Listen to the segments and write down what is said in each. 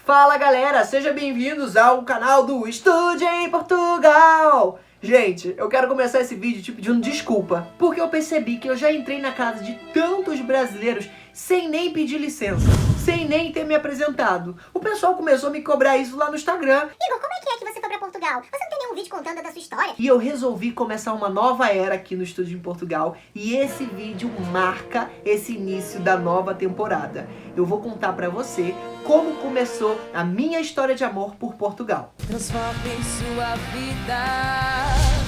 Fala galera, sejam bem-vindos ao canal do Estude em Portugal! Gente, eu quero começar esse vídeo te pedindo desculpa, porque eu percebi que eu já entrei na casa de tantos brasileiros sem nem pedir licença, sem nem ter me apresentado. O pessoal começou a me cobrar isso lá no Instagram. Igor, como é que você foi pra Portugal? Você não tem nenhum vídeo contando da sua história? E eu resolvi começar uma nova era aqui no Estúdio em Portugal. E esse vídeo marca esse início da nova temporada. Eu vou contar pra você como começou a minha história de amor por Portugal. Transforme sua vida,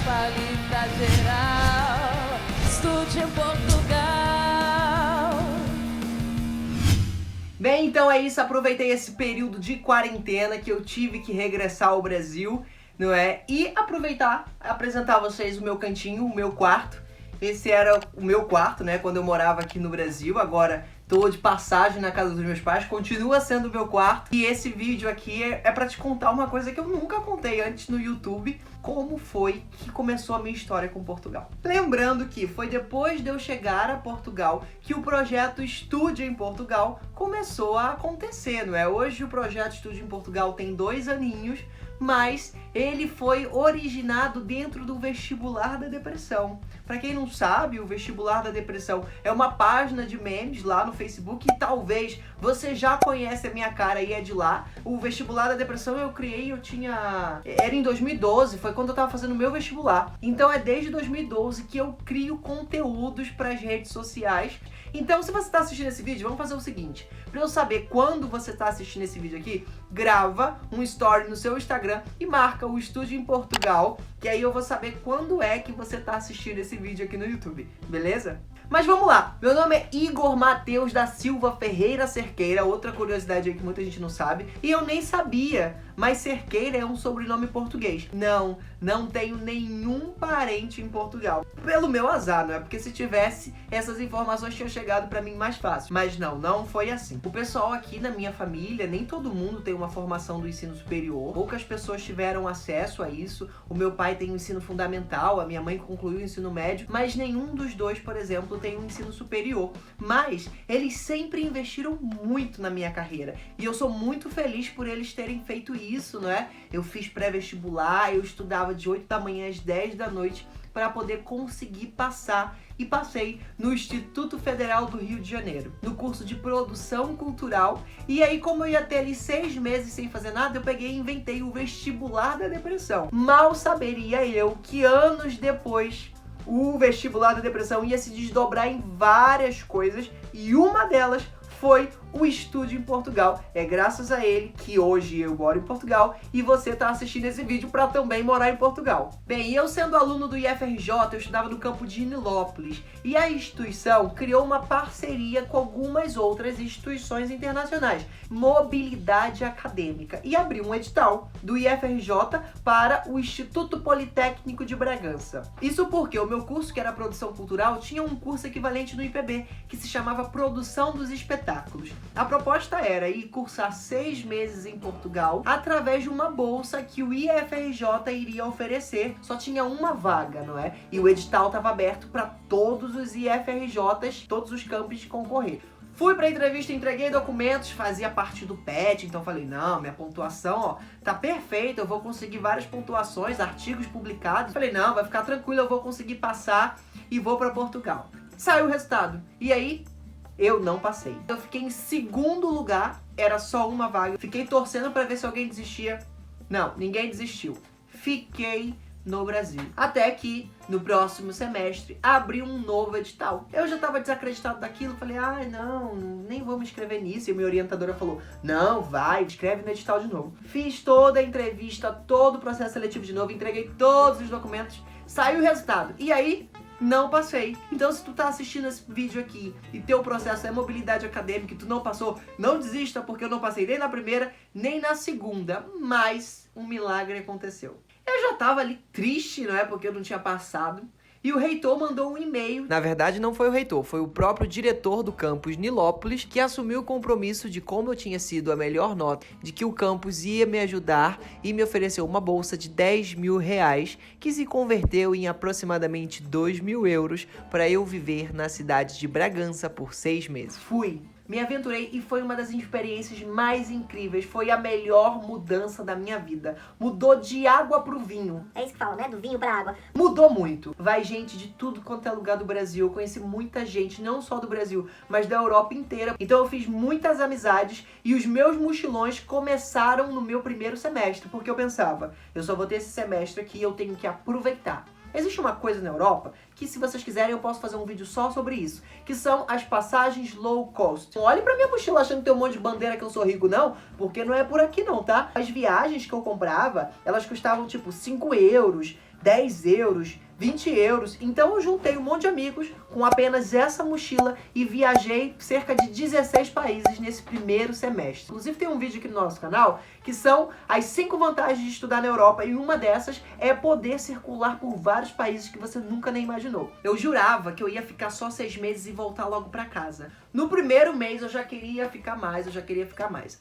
fale pra geral. Estude em Portugal. Bem, então é isso. Aproveitei esse período de quarentena que eu tive que regressar ao Brasil, não é? E aproveitar, apresentar a vocês o meu cantinho, o meu quarto. Esse era o meu quarto, né, quando eu morava aqui no Brasil. Agora tô de passagem na casa dos meus pais, continua sendo o meu quarto. E esse vídeo aqui é pra te contar uma coisa que eu nunca contei antes no YouTube. Como foi que começou a minha história com Portugal. Lembrando que foi depois de eu chegar a Portugal que o projeto Estude em Portugal começou a acontecer, não é? Hoje o projeto Estude em Portugal tem 2 aninhos, mas ele foi originado dentro do Vestibular da Depressão. Para quem não sabe, o Vestibular da Depressão é uma página de memes lá no Facebook e talvez você já conhece a minha cara e é de lá. O Vestibular da Depressão eu criei, era em 2012, foi quando eu tava fazendo o meu vestibular. Então é desde 2012 que eu crio conteúdos para as redes sociais. Então, se você está assistindo esse vídeo, vamos fazer o seguinte. Para eu saber quando você está assistindo esse vídeo aqui, grava um story no seu Instagram e marca o Estúdio em Portugal, que aí eu vou saber quando é que você está assistindo esse vídeo aqui no YouTube, beleza? Mas vamos lá, meu nome é Igor Matheus da Silva Ferreira Cerqueira, outra curiosidade aí que muita gente não sabe, e eu nem sabia, mas Cerqueira é um sobrenome português. Não tenho nenhum parente em Portugal. Pelo meu azar, não é? Porque se tivesse, essas informações tinham chegado pra mim mais fácil. Mas não foi assim. O pessoal aqui na minha família, nem todo mundo tem uma formação do ensino superior. Poucas pessoas tiveram acesso a isso. O meu pai tem o ensino fundamental, a minha mãe concluiu o ensino médio, mas nenhum dos dois, por exemplo, tem um ensino superior. Mas eles sempre investiram muito na minha carreira. E eu sou muito feliz por eles terem feito isso, não é? Eu fiz pré-vestibular, eu estudava de 8 da manhã às 10 da noite para poder conseguir passar. E passei no Instituto Federal do Rio de Janeiro, no curso de Produção Cultural. E aí, como eu ia ter ali 6 meses sem fazer nada, eu peguei e inventei o Vestibular da Depressão. Mal saberia eu que anos depois o Vestibular da Depressão ia se desdobrar em várias coisas e uma delas foi o Estúdio em Portugal. É graças a ele que hoje eu moro em Portugal e você está assistindo esse vídeo para também morar em Portugal. Bem, eu sendo aluno do IFRJ, eu estudava no campo de Nilópolis e a instituição criou uma parceria com algumas outras instituições internacionais, mobilidade acadêmica, e abriu um edital do IFRJ para o Instituto Politécnico de Bragança. Isso porque o meu curso, que era Produção Cultural, tinha um curso equivalente no IPB, que se chamava Produção dos Espetáculos. A proposta era ir cursar 6 meses em Portugal através de uma bolsa que o IFRJ iria oferecer. Só tinha uma vaga, não é? E o edital estava aberto para todos os IFRJs, todos os campos concorrer. Fui pra entrevista, entreguei documentos, fazia parte do PET, então falei, não, minha pontuação, ó, tá perfeita, eu vou conseguir várias pontuações, artigos publicados. Falei, não, vai ficar tranquilo, eu vou conseguir passar e vou pra Portugal. Saiu o resultado. E aí, eu não passei. Eu fiquei em segundo lugar, era só uma vaga. Fiquei torcendo pra ver se alguém desistia. Não, ninguém desistiu. Fiquei no Brasil. Até que, no próximo semestre, abriu um novo edital. Eu já tava desacreditado daquilo, falei, não, nem vou me inscrever nisso. E minha orientadora falou, não, vai, escreve no edital de novo. Fiz toda a entrevista, todo o processo seletivo de novo, entreguei todos os documentos, saiu o resultado. E aí, não passei. Então, se tu tá assistindo esse vídeo aqui e teu processo é mobilidade acadêmica e tu não passou, não desista, porque eu não passei nem na primeira, nem na segunda. Mas um milagre aconteceu. Eu já tava ali triste, não é? Porque eu não tinha passado. E o reitor mandou um e-mail. Na verdade, não foi o reitor, foi o próprio diretor do campus Nilópolis que assumiu o compromisso de, como eu tinha sido a melhor nota, de que o campus ia me ajudar e me ofereceu uma bolsa de 10 mil reais, que se converteu em aproximadamente 2 mil euros para eu viver na cidade de Bragança por 6 meses. Fui Me aventurei e foi uma das experiências mais incríveis. Foi a melhor mudança da minha vida. Mudou de água pro vinho. É isso que fala, né? Do vinho pra água. Mudou muito. Vai gente de tudo quanto é lugar do Brasil. Eu conheci muita gente, não só do Brasil, mas da Europa inteira. Então eu fiz muitas amizades e os meus mochilões começaram no meu primeiro semestre, porque eu pensava, eu só vou ter esse semestre aqui, eu tenho que aproveitar. Existe uma coisa na Europa que, se vocês quiserem, eu posso fazer um vídeo só sobre isso, que são as passagens low cost. Não olhem pra minha mochila achando que tem um monte de bandeira que eu sou rico, não, porque não é por aqui não, tá? As viagens que eu comprava, elas custavam tipo 5 euros, 10 euros, 20 euros. Então eu juntei um monte de amigos com apenas essa mochila e viajei cerca de 16 países nesse primeiro semestre. Inclusive tem um vídeo aqui no nosso canal que são as 5 vantagens de estudar na Europa, e uma dessas é poder circular por vários países que você nunca nem imaginou. Eu jurava que eu ia ficar só 6 meses e voltar logo pra casa. No primeiro mês eu já queria ficar mais,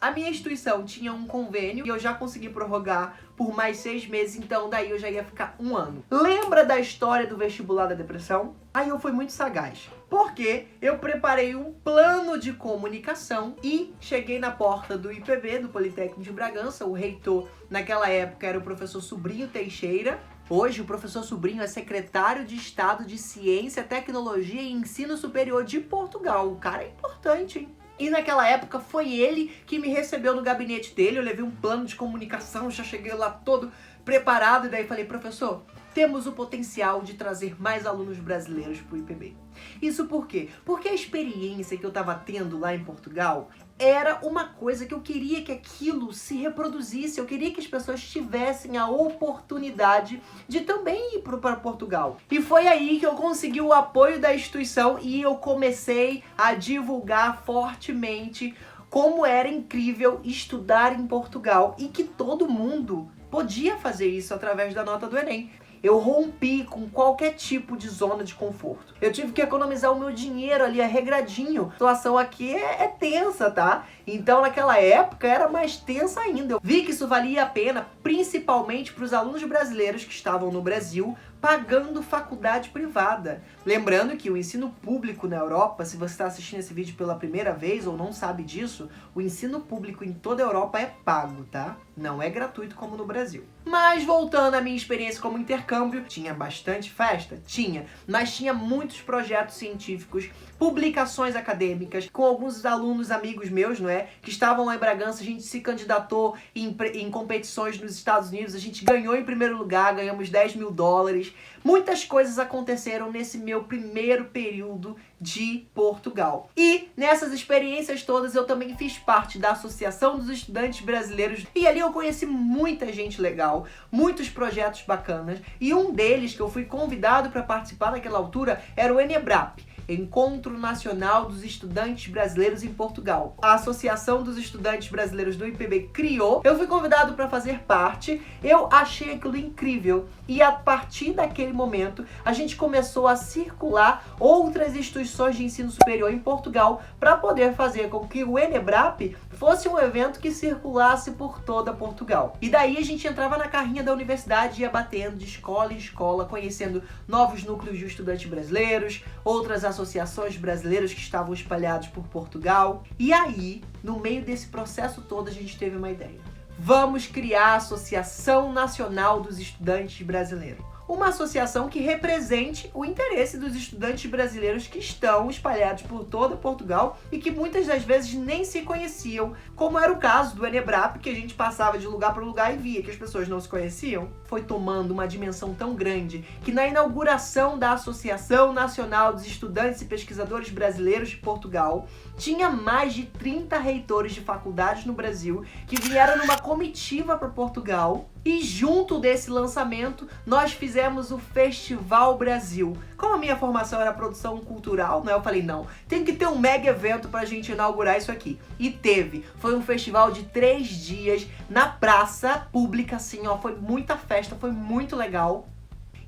A minha instituição tinha um convênio e eu já consegui prorrogar por mais 6 meses, então daí eu já ia ficar 1 ano. Lembra da história do vestibular da depressão? Aí eu fui muito sagaz, porque eu preparei um plano de comunicação e cheguei na porta do IPB, do Politécnico de Bragança. O reitor naquela época era o professor Sobrinho Teixeira. Hoje o professor Sobrinho é secretário de Estado de Ciência, Tecnologia e Ensino Superior de Portugal. O cara é importante, hein? E naquela época foi ele que me recebeu no gabinete dele. Eu levei um plano de comunicação, já cheguei lá todo preparado, e daí falei, professor, temos o potencial de trazer mais alunos brasileiros para o IPB. Isso por quê? Porque a experiência que eu estava tendo lá em Portugal era uma coisa que eu queria que aquilo se reproduzisse. Eu queria que as pessoas tivessem a oportunidade de também ir para Portugal. E foi aí que eu consegui o apoio da instituição e eu comecei a divulgar fortemente como era incrível estudar em Portugal e que todo mundo podia fazer isso através da nota do Enem. Eu rompi com qualquer tipo de zona de conforto. Eu tive que economizar o meu dinheiro ali, regradinho. A situação aqui é tensa, tá? Então naquela época era mais tensa ainda. Eu vi que isso valia a pena, principalmente para os alunos brasileiros que estavam no Brasil pagando faculdade privada. Lembrando que o ensino público na Europa, se você está assistindo esse vídeo pela primeira vez ou não sabe disso, o ensino público em toda a Europa é pago, tá? Não é gratuito como no Brasil. Mas voltando à minha experiência como intercâmbio, tinha bastante festa? Tinha, mas tinha muitos projetos científicos, publicações acadêmicas, com alguns alunos amigos meus, não é? Que estavam lá em Bragança, a gente se candidatou em competições nos Estados Unidos, a gente ganhou em primeiro lugar, ganhamos 10 mil dólares. Muitas coisas aconteceram nesse meu primeiro período de Portugal. E nessas experiências todas eu também fiz parte da Associação dos Estudantes Brasileiros e ali eu conheci muita gente legal, muitos projetos bacanas, e um deles que eu fui convidado para participar naquela altura era o ENEBRAP, Encontro Nacional dos Estudantes Brasileiros em Portugal. A Associação dos Estudantes Brasileiros do IPB criou, eu fui convidado para fazer parte, eu achei aquilo incrível e a partir daquele momento a gente começou a circular outras instituições de ensino superior em Portugal para poder fazer com que o ENEBRAP fosse um evento que circulasse por toda Portugal. E daí a gente entrava na carrinha da universidade e ia batendo de escola em escola, conhecendo novos núcleos de estudantes brasileiros, outras associações brasileiras que estavam espalhadas por Portugal. E aí, no meio desse processo todo, a gente teve uma ideia. Vamos criar a Associação Nacional dos Estudantes Brasileiros. Uma associação que represente o interesse dos estudantes brasileiros que estão espalhados por toda Portugal e que muitas das vezes nem se conheciam, como era o caso do ENEBRAP, que a gente passava de lugar para lugar e via que as pessoas não se conheciam. Foi tomando uma dimensão tão grande que na inauguração da Associação Nacional dos Estudantes e Pesquisadores Brasileiros de Portugal, tinha mais de 30 reitores de faculdades no Brasil que vieram numa comitiva para Portugal. E junto desse lançamento, nós fizemos o Festival Brasil. Como a minha formação era produção cultural, né, eu falei, não, tem que ter um mega evento pra gente inaugurar isso aqui. E teve. Foi um festival de 3 dias na praça pública, assim, ó, foi muita festa, foi muito legal.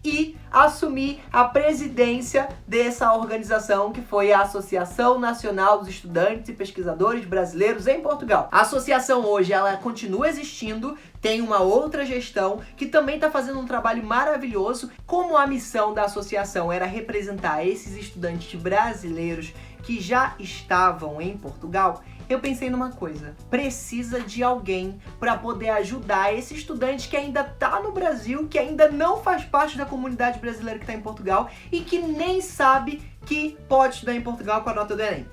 e assumi a presidência dessa organização, que foi a Associação Nacional dos Estudantes e Pesquisadores Brasileiros em Portugal. A associação hoje, ela continua existindo, tem uma outra gestão que também está fazendo um trabalho maravilhoso. Como a missão da associação era representar esses estudantes brasileiros que já estavam em Portugal, eu pensei numa coisa: precisa de alguém para poder ajudar esse estudante que ainda tá no Brasil, que ainda não faz parte da comunidade brasileira que tá em Portugal e que nem sabe que pode estudar em Portugal com a nota do Enem.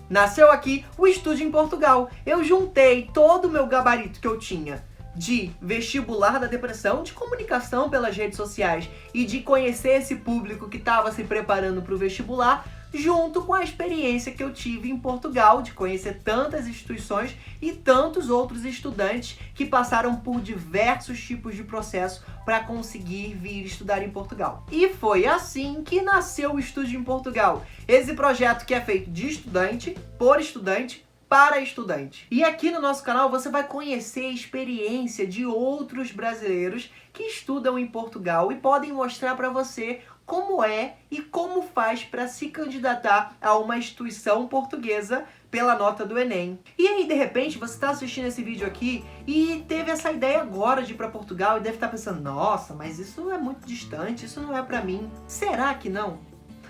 Nasceu aqui o Estude em Portugal. Eu juntei todo o meu gabarito que eu tinha de vestibular da depressão, de comunicação pelas redes sociais e de conhecer esse público que estava se preparando para o vestibular, junto com a experiência que eu tive em Portugal, de conhecer tantas instituições e tantos outros estudantes que passaram por diversos tipos de processo para conseguir vir estudar em Portugal. E foi assim que nasceu o Estude em Portugal, esse projeto que é feito de estudante, por estudante, para estudante. E aqui no nosso canal você vai conhecer a experiência de outros brasileiros que estudam em Portugal e podem mostrar para você como é e como faz para se candidatar a uma instituição portuguesa pela nota do Enem. E aí, de repente, você está assistindo esse vídeo aqui e teve essa ideia agora de ir para Portugal e deve estar pensando: nossa, mas isso é muito distante, isso não é para mim. Será que não?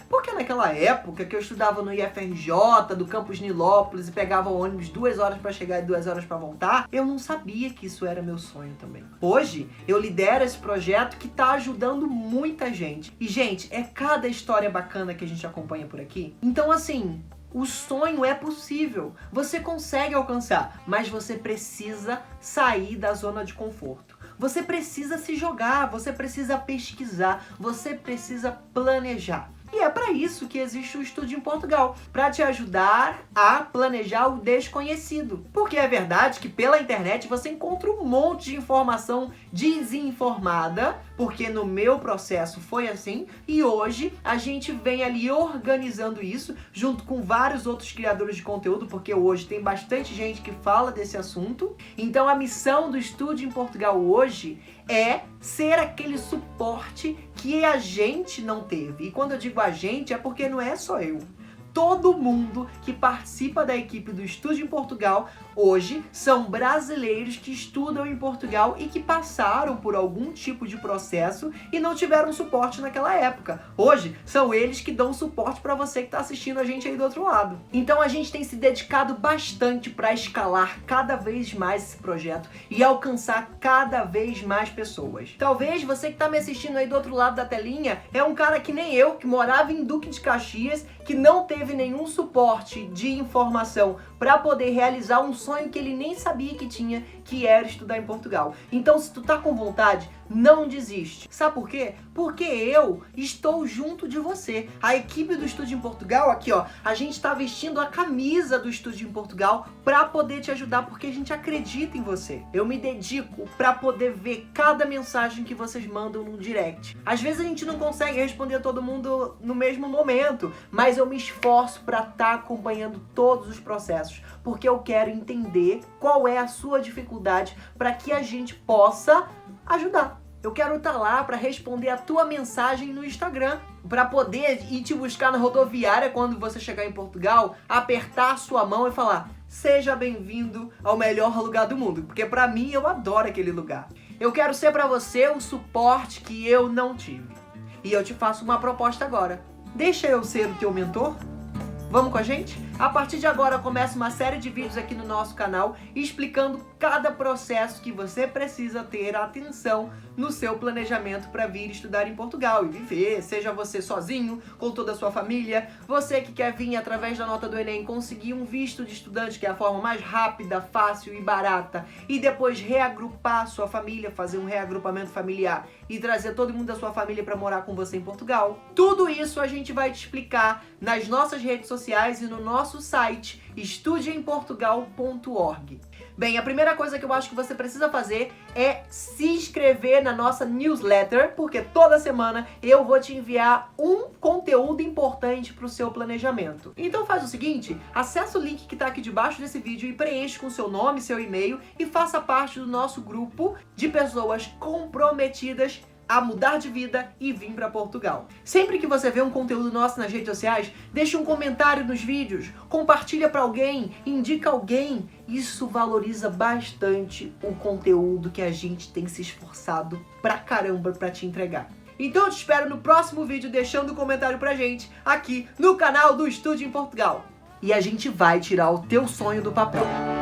Porque naquela época que eu estudava no IFRJ, do campus Nilópolis, e pegava o ônibus 2 horas para chegar e 2 horas para voltar, eu não sabia que isso era meu sonho também. Hoje, eu lidero esse projeto que está ajudando muita gente. E, gente, é cada história bacana que a gente acompanha por aqui. Então, assim, o sonho é possível. Você consegue alcançar, mas você precisa sair da zona de conforto. Você precisa se jogar, você precisa pesquisar, você precisa planejar. E é para isso que existe o Estude em Portugal, para te ajudar a planejar o desconhecido. Porque é verdade que pela internet você encontra um monte de informação desinformada, porque no meu processo foi assim, e hoje a gente vem ali organizando isso junto com vários outros criadores de conteúdo, porque hoje tem bastante gente que fala desse assunto. Então a missão do Estude em Portugal hoje é ser aquele suporte que a gente não teve. E quando eu digo a gente, é porque não é só eu. Todo mundo que participa da equipe do Estude em Portugal hoje são brasileiros que estudam em Portugal e que passaram por algum tipo de processo e não tiveram suporte naquela época. Hoje são eles que dão suporte para você que está assistindo a gente aí do outro lado. Então a gente tem se dedicado bastante para escalar cada vez mais esse projeto e alcançar cada vez mais pessoas. Talvez você que está me assistindo aí do outro lado da telinha é um cara que nem eu, que morava em Duque de Caxias, que não teve nenhum suporte de informação para poder realizar um sonho que ele nem sabia que tinha, que era estudar em Portugal. Então, se tu tá com vontade, não desiste. Sabe por quê? Porque eu estou junto de você. A equipe do Estude em Portugal, aqui ó, a gente tá vestindo a camisa do Estude em Portugal para poder te ajudar, porque a gente acredita em você. Eu me dedico para poder ver cada mensagem que vocês mandam no direct. Às vezes a gente não consegue responder a todo mundo no mesmo momento, mas eu me esforço para estar acompanhando todos os processos, porque eu quero entender qual é a sua dificuldade para que a gente possa ajudar. Eu quero estar lá para responder a tua mensagem no Instagram, para poder ir te buscar na rodoviária quando você chegar em Portugal, apertar a sua mão e falar: seja bem-vindo ao melhor lugar do mundo, porque para mim eu adoro aquele lugar. Eu quero ser para você o suporte que eu não tive. E eu te faço uma proposta agora. Deixa eu ser o teu mentor? Vamos com a gente? A partir de agora começa uma série de vídeos aqui no nosso canal explicando cada processo que você precisa ter atenção no seu planejamento para vir estudar em Portugal e viver, seja você sozinho, com toda a sua família, você que quer vir através da nota do Enem conseguir um visto de estudante, que é a forma mais rápida, fácil e barata, e depois reagrupar a sua família, fazer um reagrupamento familiar e trazer todo mundo da sua família para morar com você em Portugal. Tudo isso a gente vai te explicar nas nossas redes sociais e no nosso site estudeemportugal.org. Bem, a primeira coisa que eu acho que você precisa fazer é se inscrever na nossa newsletter, porque toda semana eu vou te enviar um conteúdo importante para o seu planejamento. Então faz o seguinte, acessa o link que está aqui debaixo desse vídeo e preenche com seu nome, seu e-mail e faça parte do nosso grupo de pessoas comprometidas a mudar de vida e vir para Portugal. Sempre que você vê um conteúdo nosso nas redes sociais, deixa um comentário nos vídeos, compartilha para alguém, indica alguém. Isso valoriza bastante o conteúdo que a gente tem se esforçado pra caramba pra te entregar. Então eu te espero no próximo vídeo deixando um comentário pra gente aqui no canal do Estude em Portugal. E a gente vai tirar o teu sonho do papel.